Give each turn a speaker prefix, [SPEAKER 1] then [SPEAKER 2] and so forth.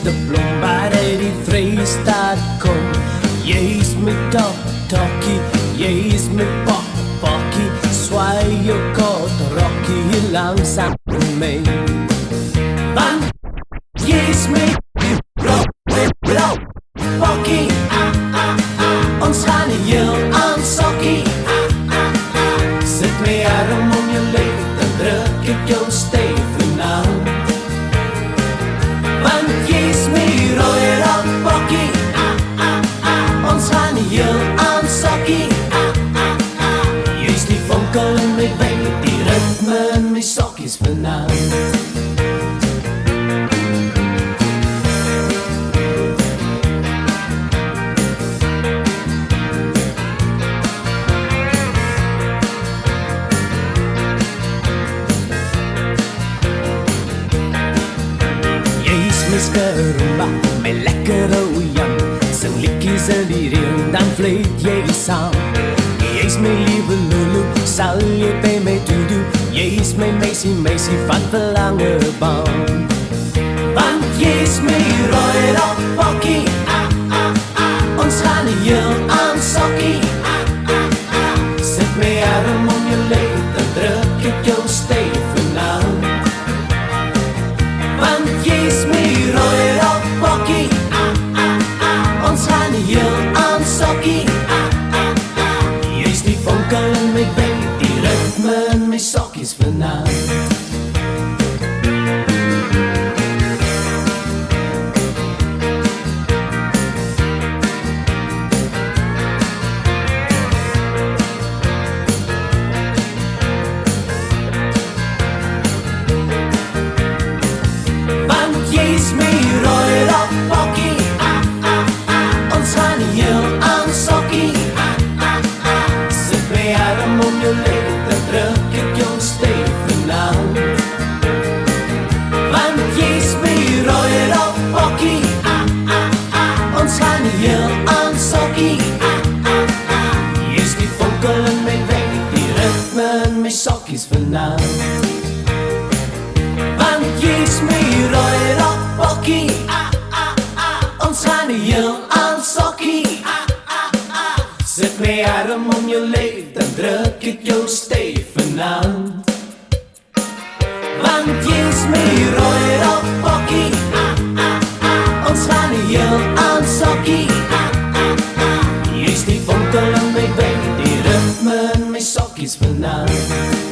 [SPEAKER 1] de blom waar die vrystaat kom. Jy is my tokkie, jy is my pokkie, swaai jou kort rokkie langsaam met my. Want jy is my pokkie, ons gaan heel aan sokkie. Sit my arm om jou lyf, dan druk ek jou stevig aan. Want jy is my rooi pokkie, ons gaan heel aan sokkie. Jy is die vonkel in my been, die ritme in my sokkies vanaand. My skarumba, my lekkere oejan, sing liedjies in die reën, dan vlieg jy saam. Jy is my liewe lulu, sal jy by my toe-doe. Jy is my meisie van verlange baan. Want jy is my rooi pokkie, ons gaan heel aan sokkie. Sit my arm om jou lyf, dan druk ek jou stevig aan. Want jy is my rooi pokkie, ons gaan heel aan sokkie. Jy is die vonkel in my been, die ritme in my sokkies vanaand. Sokkies vanaand. Want jy is my rooi pokkie, ons gaan heel aan sokkie. Sit my arm om jou lyf, dan druk ek jou stevig aan. Want jy is my rooi pokkie, ons gaan heel aan sokkie. Jy is die vonkel in my been, die ritme in my sokkies vanaand.